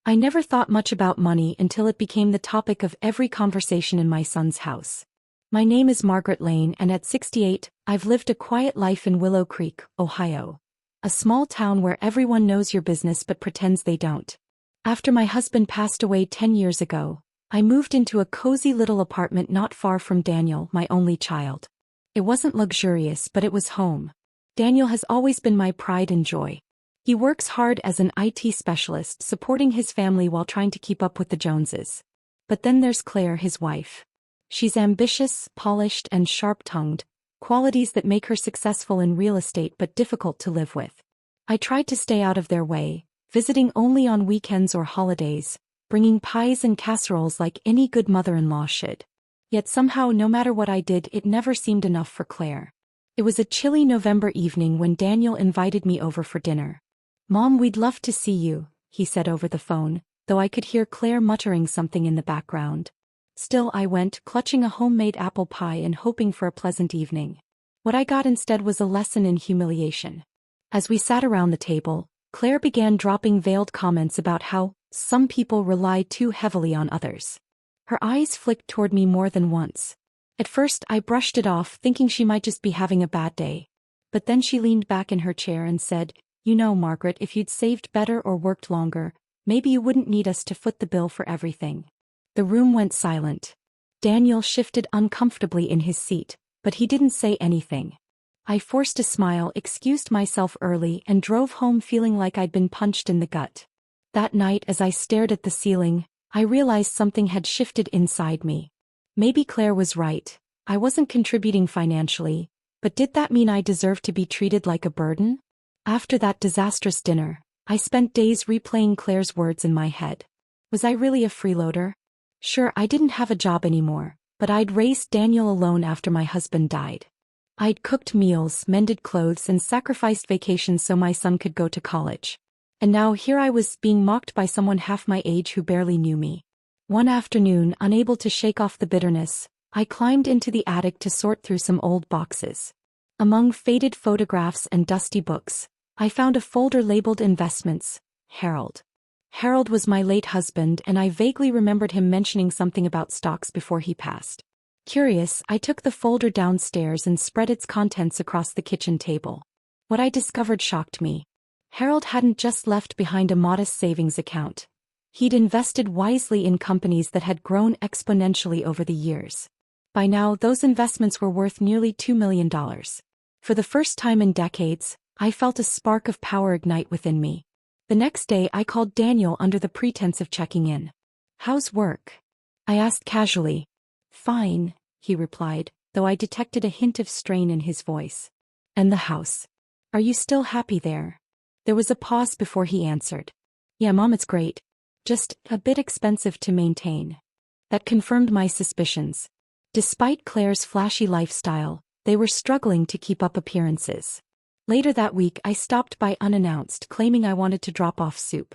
I never thought much about money until it became the topic of every conversation in my son's house. My name is Margaret Lane, and at 68, I've lived a quiet life in Willow Creek, Ohio. A small town where everyone knows your business but pretends they don't. After my husband passed away 10 years ago, I moved into a cozy little apartment not far from Daniel, my only child. It wasn't luxurious, but it was home. Daniel has always been my pride and joy. He works hard as an IT specialist, supporting his family while trying to keep up with the Joneses. But then there's Claire, his wife. She's ambitious, polished, and sharp-tongued, qualities that make her successful in real estate but difficult to live with. I tried to stay out of their way, visiting only on weekends or holidays, bringing pies and casseroles like any good mother-in-law should. Yet somehow, no matter what I did, it never seemed enough for Claire. It was a chilly November evening when Daniel invited me over for dinner. "Mom, we'd love to see you," he said over the phone, though I could hear Claire muttering something in the background. Still, I went, clutching a homemade apple pie and hoping for a pleasant evening. What I got instead was a lesson in humiliation. As we sat around the table, Claire began dropping veiled comments about how some people rely too heavily on others. Her eyes flicked toward me more than once. At first, I brushed it off, thinking she might just be having a bad day. But then she leaned back in her chair and said, "You know, Margaret, if you'd saved better or worked longer, maybe you wouldn't need us to foot the bill for everything." The room went silent. Daniel shifted uncomfortably in his seat, but he didn't say anything. I forced a smile, excused myself early, and drove home feeling like I'd been punched in the gut. That night, as I stared at the ceiling, I realized something had shifted inside me. Maybe Claire was right. I wasn't contributing financially, but did that mean I deserved to be treated like a burden? After that disastrous dinner, I spent days replaying Claire's words in my head. Was I really a freeloader? Sure, I didn't have a job anymore, but I'd raised Daniel alone after my husband died. I'd cooked meals, mended clothes, and sacrificed vacations so my son could go to college. And now here I was being mocked by someone half my age who barely knew me. One afternoon, unable to shake off the bitterness, I climbed into the attic to sort through some old boxes. Among faded photographs and dusty books, I found a folder labeled Investments, Harold. Harold was my late husband, and I vaguely remembered him mentioning something about stocks before he passed. Curious, I took the folder downstairs and spread its contents across the kitchen table. What I discovered shocked me. Harold hadn't just left behind a modest savings account. He'd invested wisely in companies that had grown exponentially over the years. By now, those investments were worth nearly $2 million. For the first time in decades, I felt a spark of power ignite within me. The next day, I called Daniel under the pretense of checking in. "How's work?" I asked casually. "Fine," he replied, though I detected a hint of strain in his voice. "And the house? Are you still happy there?" There was a pause before he answered. "Yeah, Mom, it's great. Just a bit expensive to maintain." That confirmed my suspicions. Despite Claire's flashy lifestyle, they were struggling to keep up appearances. Later that week, I stopped by unannounced, claiming I wanted to drop off soup.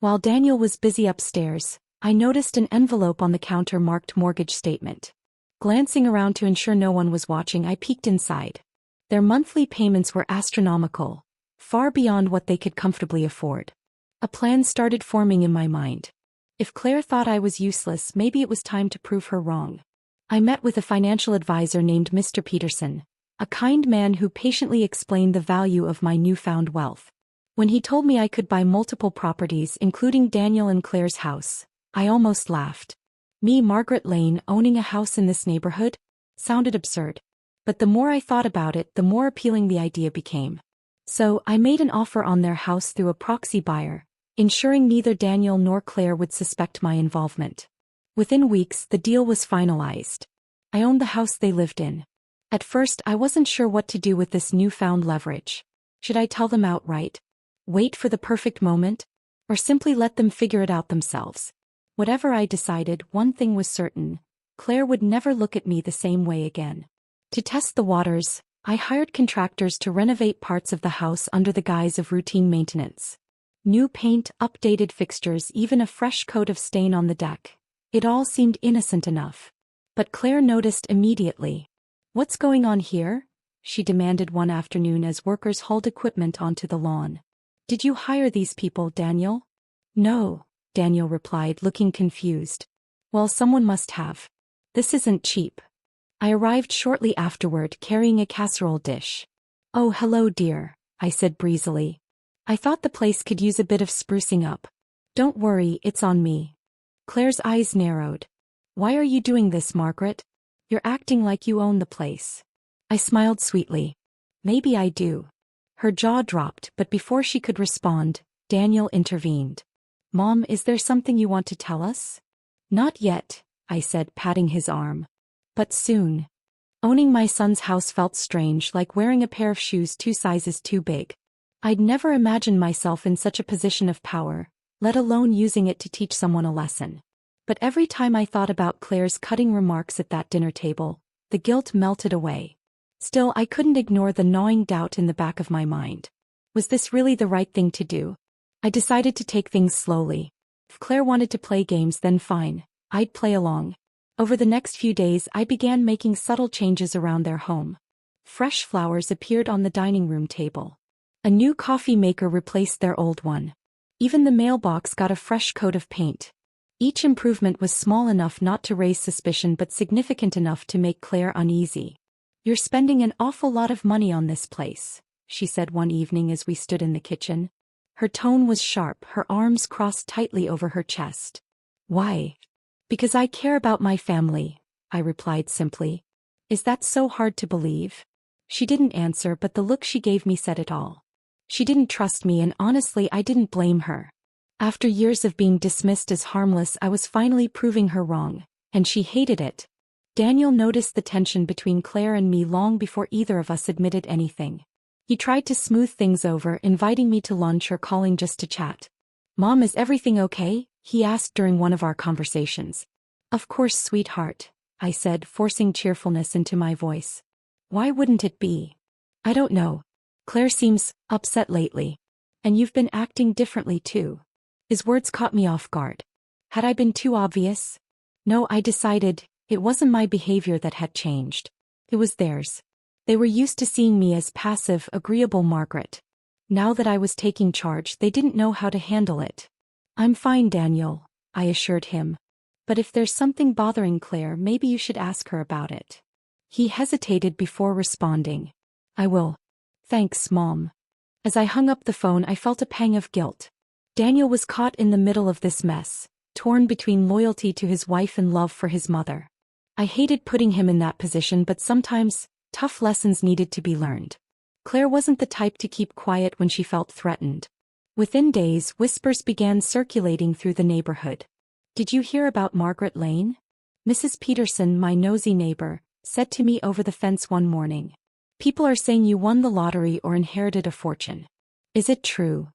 While Daniel was busy upstairs, I noticed an envelope on the counter marked mortgage statement. Glancing around to ensure no one was watching, I peeked inside. Their monthly payments were astronomical, far beyond what they could comfortably afford. A plan started forming in my mind. If Claire thought I was useless, maybe it was time to prove her wrong. I met with a financial advisor named Mr. Peterson, a kind man who patiently explained the value of my newfound wealth. When he told me I could buy multiple properties, including Daniel and Claire's house, I almost laughed. Me, Margaret Lane, owning a house in this neighborhood? Sounded absurd. But the more I thought about it, the more appealing the idea became. So, I made an offer on their house through a proxy buyer, ensuring neither Daniel nor Claire would suspect my involvement. Within weeks, the deal was finalized. I owned the house they lived in. At first, I wasn't sure what to do with this newfound leverage. Should I tell them outright? Wait for the perfect moment? Or simply let them figure it out themselves? Whatever I decided, one thing was certain: Claire would never look at me the same way again. To test the waters, I hired contractors to renovate parts of the house under the guise of routine maintenance. New paint, updated fixtures, even a fresh coat of stain on the deck. It all seemed innocent enough. But Claire noticed immediately. "What's going on here?" she demanded one afternoon as workers hauled equipment onto the lawn. "Did you hire these people, Daniel?" "No," Daniel replied, looking confused. Well, someone must have. This isn't cheap. I arrived shortly afterward carrying a casserole dish. Oh, hello, dear, I said breezily. I thought the place could use a bit of sprucing up. Don't worry, it's on me. Claire's eyes narrowed. Why are you doing this, Margaret? You're acting like you own the place. I smiled sweetly. Maybe I do. Her jaw dropped, but before she could respond, Daniel intervened. Mom, is there something you want to tell us? Not yet, I said, patting his arm. But soon. Owning my son's house felt strange, like wearing a pair of shoes 2 sizes too big. I'd never imagined myself in such a position of power, let alone using it to teach someone a lesson. But every time I thought about Claire's cutting remarks at that dinner table, the guilt melted away. Still, I couldn't ignore the gnawing doubt in the back of my mind. Was this really the right thing to do? I decided to take things slowly. If Claire wanted to play games, then fine, I'd play along. Over the next few days, I began making subtle changes around their home. Fresh flowers appeared on the dining room table. A new coffee maker replaced their old one. Even the mailbox got a fresh coat of paint. Each improvement was small enough not to raise suspicion but significant enough to make Claire uneasy. You're spending an awful lot of money on this place, she said one evening as we stood in the kitchen. Her tone was sharp, her arms crossed tightly over her chest. Why? Because I care about my family, I replied simply. Is that so hard to believe? She didn't answer, but the look she gave me said it all. She didn't trust me, and honestly I didn't blame her. After years of being dismissed as harmless, I was finally proving her wrong, and she hated it. Daniel noticed the tension between Claire and me long before either of us admitted anything. He tried to smooth things over, inviting me to lunch or calling just to chat. Mom, is everything okay? He asked during one of our conversations. Of course, sweetheart, I said, forcing cheerfulness into my voice. Why wouldn't it be? I don't know. Claire seems upset lately. And you've been acting differently too. His words caught me off guard. Had I been too obvious? No, I decided, it wasn't my behavior that had changed. It was theirs. They were used to seeing me as passive, agreeable Margaret. Now that I was taking charge, they didn't know how to handle it. I'm fine, Daniel, I assured him. But if there's something bothering Claire, maybe you should ask her about it. He hesitated before responding. I will. Thanks, Mom. As I hung up the phone, I felt a pang of guilt. Daniel was caught in the middle of this mess, torn between loyalty to his wife and love for his mother. I hated putting him in that position, but sometimes, tough lessons needed to be learned. Claire wasn't the type to keep quiet when she felt threatened. Within days, whispers began circulating through the neighborhood. Did you hear about Margaret Lane? Mrs. Peterson, my nosy neighbor, said to me over the fence one morning. People are saying you won the lottery or inherited a fortune. Is it true?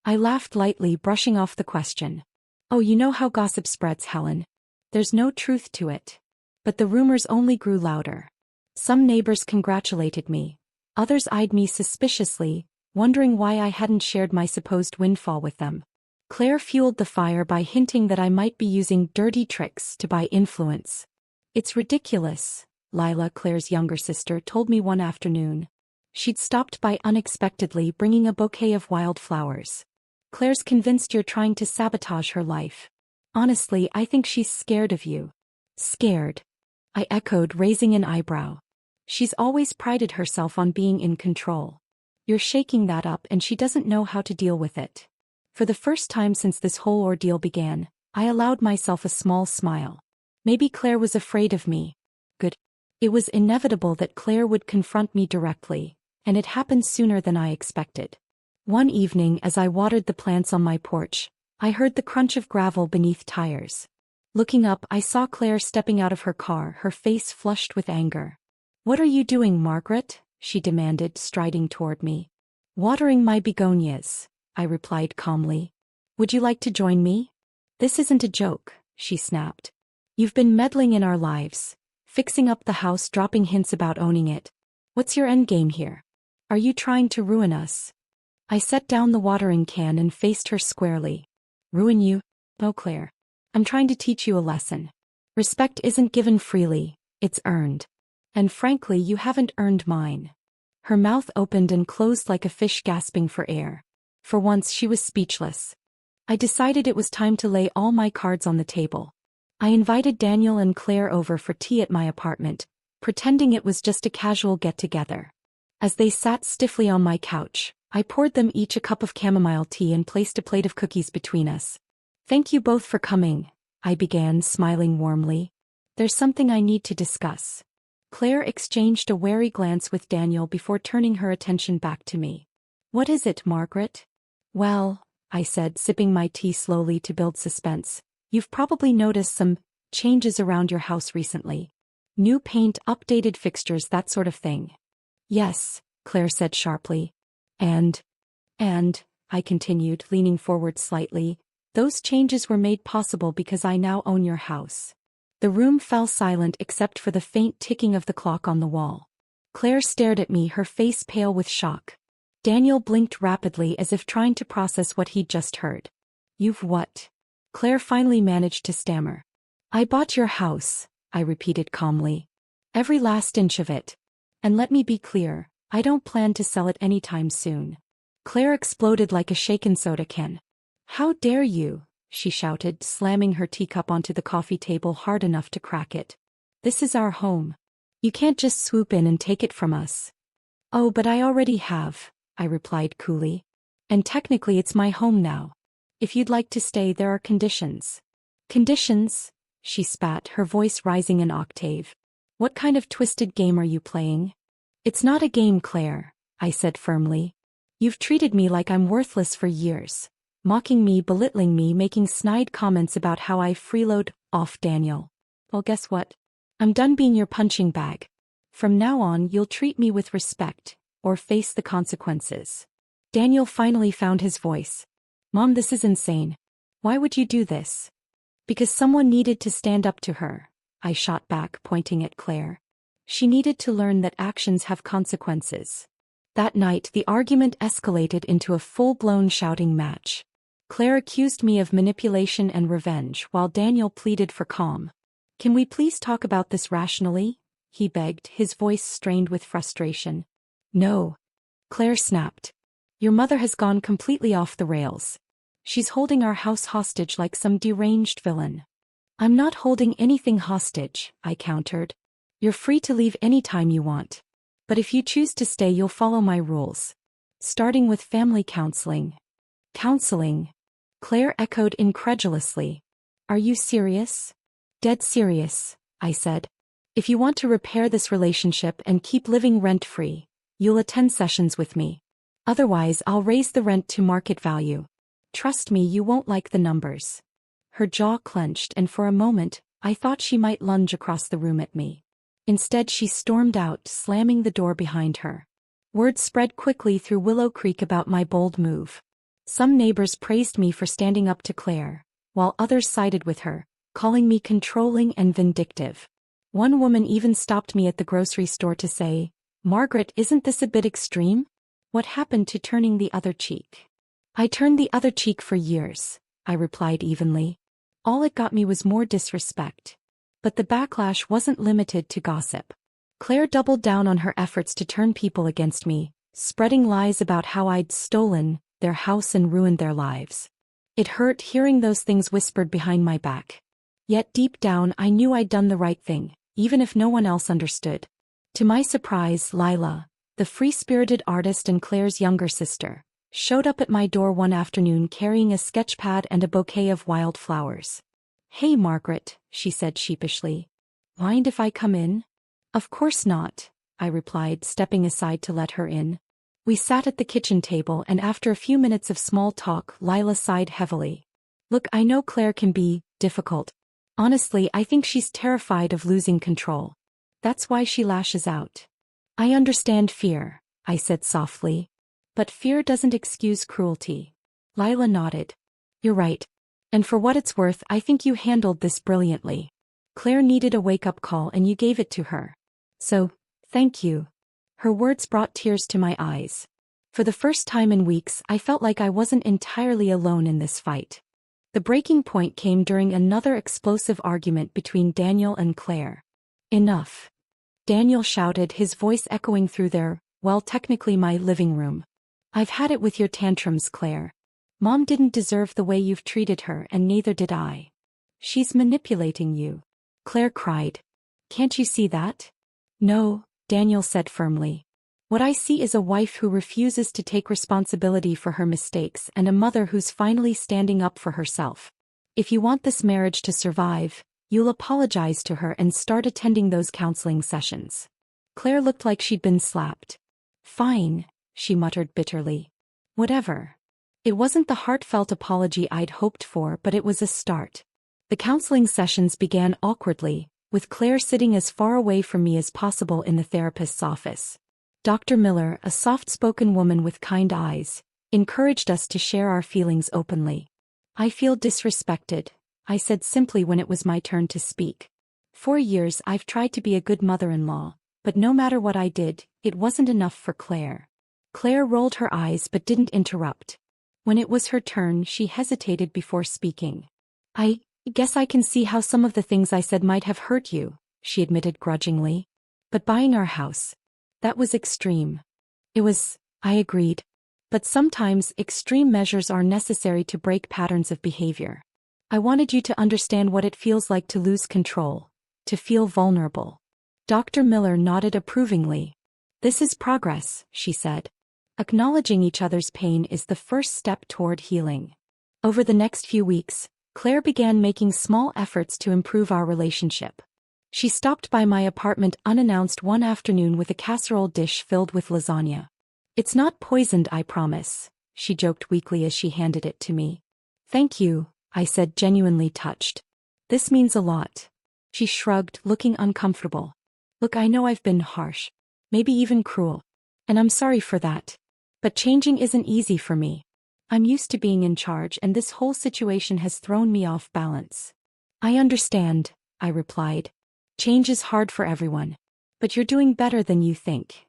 I laughed lightly, brushing off the question. Oh, you know how gossip spreads, Helen. There's no truth to it. But the rumors only grew louder. Some neighbors congratulated me. Others eyed me suspiciously, wondering why I hadn't shared my supposed windfall with them. Claire fueled the fire by hinting that I might be using dirty tricks to buy influence. It's ridiculous, Lila, Claire's younger sister, told me one afternoon. She'd stopped by unexpectedly, bringing a bouquet of wildflowers. Claire's convinced you're trying to sabotage her life. Honestly, I think she's scared of you. Scared? I echoed, raising an eyebrow. She's always prided herself on being in control. You're shaking that up, and she doesn't know how to deal with it. For the first time since this whole ordeal began, I allowed myself a small smile. Maybe Claire was afraid of me. Good. It was inevitable that Claire would confront me directly, and it happened sooner than I expected. One evening, as I watered the plants on my porch, I heard the crunch of gravel beneath tires. Looking up, I saw Claire stepping out of her car, her face flushed with anger. What are you doing, Margaret? She demanded, striding toward me. Watering my begonias, I replied calmly. Would you like to join me? This isn't a joke, she snapped. You've been meddling in our lives, fixing up the house, dropping hints about owning it. What's your endgame here? Are you trying to ruin us? I set down the watering can and faced her squarely. Ruin you? No, Claire. I'm trying to teach you a lesson. Respect isn't given freely, it's earned. And frankly, you haven't earned mine. Her mouth opened and closed like a fish gasping for air. For once she was speechless. I decided it was time to lay all my cards on the table. I invited Daniel and Claire over for tea at my apartment, pretending it was just a casual get-together. As they sat stiffly on my couch, I poured them each a cup of chamomile tea and placed a plate of cookies between us. "Thank you both for coming," I began, smiling warmly. "There's something I need to discuss." Claire exchanged a wary glance with Daniel before turning her attention back to me. "What is it, Margaret?" "Well," I said, sipping my tea slowly to build suspense, "you've probably noticed some changes around your house recently. New paint, updated fixtures, that sort of thing." "Yes," Claire said sharply. And, I continued, leaning forward slightly, "those changes were made possible because I now own your house." The room fell silent except for the faint ticking of the clock on the wall. Claire stared at me, her face pale with shock. Daniel blinked rapidly as if trying to process what he'd just heard. "You've what?" Claire finally managed to stammer. "I bought your house," I repeated calmly. "Every last inch of it. And let me be clear, I don't plan to sell it anytime soon." Claire exploded like a shaken soda can. "How dare you?" she shouted, slamming her teacup onto the coffee table hard enough to crack it. "This is our home. You can't just swoop in and take it from us." "Oh, but I already have," I replied coolly. "And technically it's my home now. If you'd like to stay, there are conditions." "Conditions?" she spat, her voice rising an octave. "What kind of twisted game are you playing?" "It's not a game, Claire," I said firmly. "You've treated me like I'm worthless for years. Mocking me, belittling me, making snide comments about how I freeload off Daniel. Well, guess what? I'm done being your punching bag. From now on, you'll treat me with respect, or face the consequences." Daniel finally found his voice. "Mom, this is insane. Why would you do this?" "Because someone needed to stand up to her," I shot back, pointing at Claire. "She needed to learn that actions have consequences." That night, the argument escalated into a full-blown shouting match. Claire accused me of manipulation and revenge, while Daniel pleaded for calm. "Can we please talk about this rationally?" he begged, his voice strained with frustration. "No," Claire snapped. "Your mother has gone completely off the rails. She's holding our house hostage like some deranged villain." "I'm not holding anything hostage," I countered. "You're free to leave any time you want. But if you choose to stay, you'll follow my rules. Starting with family counseling." "Counseling?" Claire echoed incredulously. "Are you serious?" "Dead serious," I said. "If you want to repair this relationship and keep living rent-free, you'll attend sessions with me. Otherwise, I'll raise the rent to market value. Trust me, you won't like the numbers." Her jaw clenched, and for a moment, I thought she might lunge across the room at me. Instead, she stormed out, slamming the door behind her. Word spread quickly through Willow Creek about my bold move. Some neighbors praised me for standing up to Claire, while others sided with her, calling me controlling and vindictive. One woman even stopped me at the grocery store to say, "Margaret, isn't this a bit extreme? What happened to turning the other cheek?" "I turned the other cheek for years," I replied evenly. "All it got me was more disrespect." But the backlash wasn't limited to gossip. Claire doubled down on her efforts to turn people against me, spreading lies about how I'd stolen their house and ruined their lives. It hurt hearing those things whispered behind my back. Yet deep down I knew I'd done the right thing, even if no one else understood. To my surprise, Lila, the free-spirited artist and Claire's younger sister, showed up at my door one afternoon carrying a sketchpad and a bouquet of wildflowers. "Hey, Margaret," she said sheepishly. "Mind if I come in?" "Of course not," I replied, stepping aside to let her in. We sat at the kitchen table, and after a few minutes of small talk, Lila sighed heavily. "Look, I know Claire can be difficult. Honestly, I think she's terrified of losing control. That's why she lashes out." "I understand fear," I said softly. "But fear doesn't excuse cruelty." Lila nodded. "You're right. And for what it's worth, I think you handled this brilliantly. Claire needed a wake-up call and you gave it to her. So, thank you." Her words brought tears to my eyes. For the first time in weeks, I felt like I wasn't entirely alone in this fight. The breaking point came during another explosive argument between Daniel and Claire. "Enough," Daniel shouted, his voice echoing through their, well, technically my living room. "I've had it with your tantrums, Claire. Mom didn't deserve the way you've treated her and neither did I. She's manipulating you. Claire cried. Can't you see that? No, Daniel said firmly. What I see is a wife who refuses to take responsibility for her mistakes and a mother who's finally standing up for herself. If you want this marriage to survive, you'll apologize to her and start attending those counseling sessions. Claire looked like she'd been slapped. Fine, she muttered bitterly. Whatever. It wasn't the heartfelt apology I'd hoped for, but it was a start. The counseling sessions began awkwardly, with Claire sitting as far away from me as possible in the therapist's office. Dr. Miller, a soft-spoken woman with kind eyes, encouraged us to share our feelings openly. I feel disrespected, I said simply when it was my turn to speak. For years I've tried to be a good mother-in-law, but no matter what I did, it wasn't enough for Claire. Claire rolled her eyes but didn't interrupt. When it was her turn, she hesitated before speaking. I guess I can see how some of the things I said might have hurt you, she admitted grudgingly. But buying our house, that was extreme. It was, I agreed. But sometimes extreme measures are necessary to break patterns of behavior. I wanted you to understand what it feels like to lose control, to feel vulnerable. Dr. Miller nodded approvingly. This is progress, she said. Acknowledging each other's pain is the first step toward healing. Over the next few weeks, Claire began making small efforts to improve our relationship. She stopped by my apartment unannounced one afternoon with a casserole dish filled with lasagna. It's not poisoned, I promise, she joked weakly as she handed it to me. Thank you, I said, genuinely touched. This means a lot. She shrugged, looking uncomfortable. Look, I know I've been harsh, maybe even cruel, and I'm sorry for that. But changing isn't easy for me. I'm used to being in charge and this whole situation has thrown me off balance. I understand, I replied. Change is hard for everyone. But you're doing better than you think.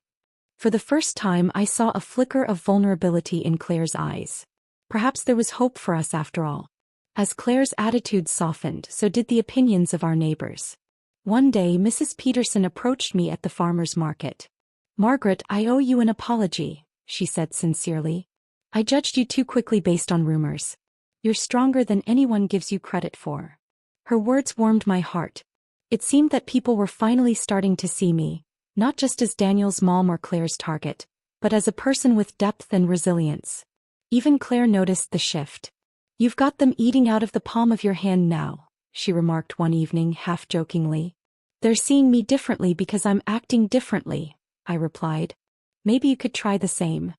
For the first time I saw a flicker of vulnerability in Claire's eyes. Perhaps there was hope for us after all. As Claire's attitude softened, so did the opinions of our neighbors. One day Mrs. Peterson approached me at the farmer's market. Margaret, I owe you an apology, she said sincerely. I judged you too quickly based on rumors. You're stronger than anyone gives you credit for. Her words warmed my heart. It seemed that people were finally starting to see me, not just as Daniel's mom or Claire's target, but as a person with depth and resilience. Even Claire noticed the shift. You've got them eating out of the palm of your hand now, she remarked one evening half-jokingly. They're seeing me differently because I'm acting differently, I replied. Maybe you could try the same.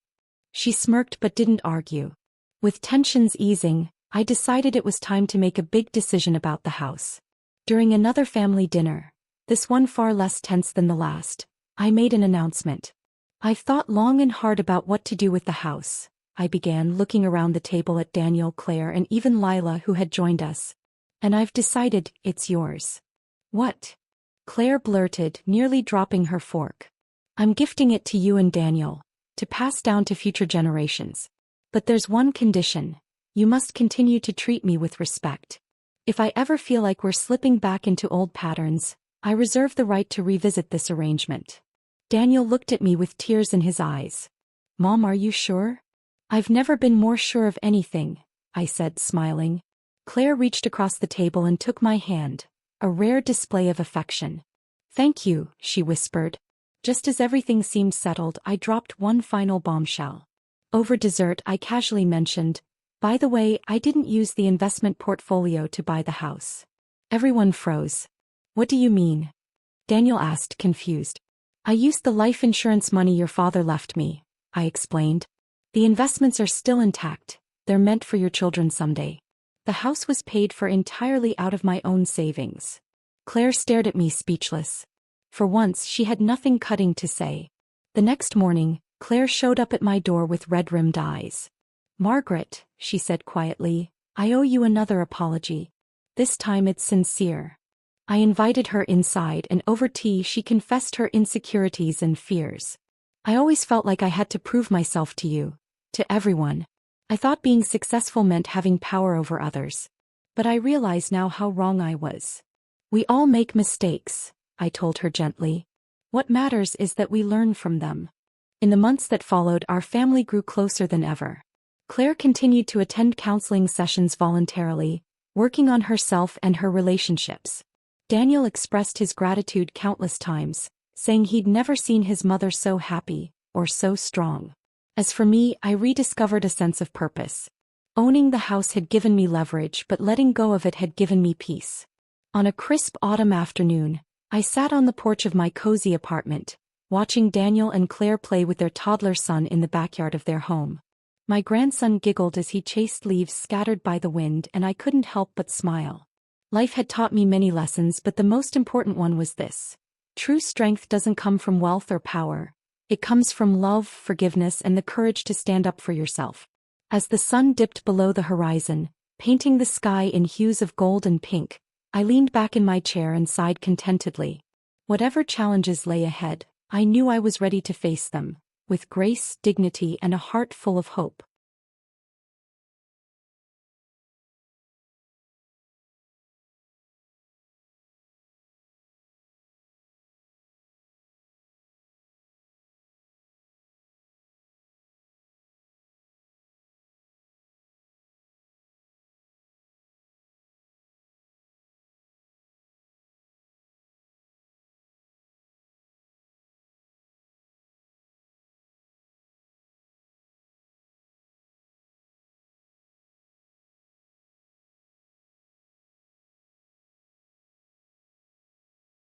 She smirked but didn't argue. With tensions easing, I decided it was time to make a big decision about the house. During another family dinner, this one far less tense than the last, I made an announcement. I've thought long and hard about what to do with the house, I began, looking around the table at Daniel, Claire, and even Lila, who had joined us. And I've decided it's yours. What? Claire blurted, nearly dropping her fork. I'm gifting it to you and Daniel, to pass down to future generations. But there's one condition. You must continue to treat me with respect. If I ever feel like we're slipping back into old patterns, I reserve the right to revisit this arrangement. Daniel looked at me with tears in his eyes. Mom, are you sure? I've never been more sure of anything, I said, smiling. Claire reached across the table and took my hand, a rare display of affection. Thank you, she whispered. Just as everything seemed settled, I dropped one final bombshell. Over dessert, I casually mentioned, by the way, I didn't use the investment portfolio to buy the house. Everyone froze. What do you mean? Daniel asked, confused. I used the life insurance money your father left me, I explained. The investments are still intact. They're meant for your children someday. The house was paid for entirely out of my own savings. Claire stared at me speechless. For once, she had nothing cutting to say. The next morning, Claire showed up at my door with red-rimmed eyes. Margaret, she said quietly, I owe you another apology. This time it's sincere. I invited her inside and over tea she confessed her insecurities and fears. I always felt like I had to prove myself to you, to everyone. I thought being successful meant having power over others. But I realize now how wrong I was. We all make mistakes, I told her gently. What matters is that we learn from them. In the months that followed, our family grew closer than ever. Claire continued to attend counseling sessions voluntarily, working on herself and her relationships. Daniel expressed his gratitude countless times, saying he'd never seen his mother so happy, or so strong. As for me, I rediscovered a sense of purpose. Owning the house had given me leverage, but letting go of it had given me peace. On a crisp autumn afternoon, I sat on the porch of my cozy apartment, watching Daniel and Claire play with their toddler son in the backyard of their home. My grandson giggled as he chased leaves scattered by the wind, and I couldn't help but smile. Life had taught me many lessons, but the most important one was this. True strength doesn't come from wealth or power. It comes from love, forgiveness, and the courage to stand up for yourself. As the sun dipped below the horizon, painting the sky in hues of gold and pink, I leaned back in my chair and sighed contentedly. Whatever challenges lay ahead, I knew I was ready to face them, with grace, dignity, and a heart full of hope.